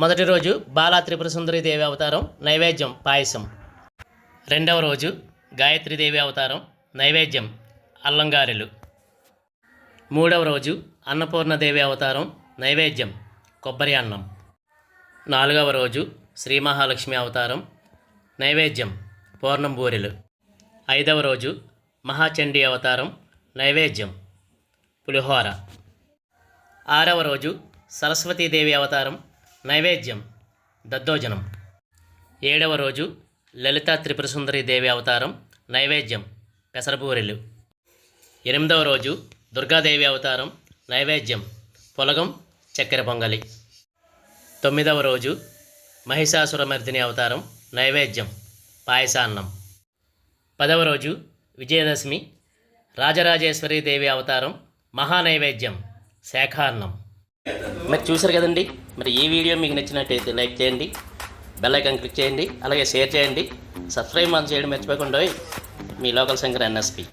మొదటి రోజు బాలా త్రిపుర సుందరి దేవి అవతారం, నైవేద్యం పాయసం. రెండవ రోజు గాయత్రీదేవి అవతారం, నైవేద్యం అల్లంగారెలు. మూడవ రోజు అన్నపూర్ణదేవి అవతారం, నైవేద్యం కొబ్బరి అన్నం. నాలుగవ రోజు శ్రీ మహాలక్ష్మి అవతారం, నైవేద్యం పూర్ణం బూరెలు. ఐదవ రోజు మహాచండీ అవతారం, నైవేద్యం పులిహోర. ఆరవ రోజు సరస్వతీదేవి అవతారం, నైవేద్యం దద్దోజనం. ఏడవ రోజు లలితా త్రిపుర సుందరి దేవి అవతారం, నైవేద్యం పెసరబూరెలు. ఎనిమిదవ రోజు దుర్గాదేవి అవతారం, నైవేద్యం పొలగం చక్కెర పొంగలి. తొమ్మిదవ రోజు మహిషాసురమర్దిని అవతారం, నైవేద్యం పాయసాన్నం. 10వ రోజు విజయదశమి రాజరాజేశ్వరి దేవి అవతారం, మహానైవేద్యం శాఖాన్నం. మరి చూసారు కదండి. మరి ఈ వీడియో మీకు నచ్చినట్టయితే లైక్ చేయండి, బెల్ ఐకాన్ క్లిక్ చేయండి, అలాగే షేర్ చేయండి, సబ్స్క్రైబ్ చేయడం మర్చిపోకుండా. మీ లోకల్ శంకర్ NSP.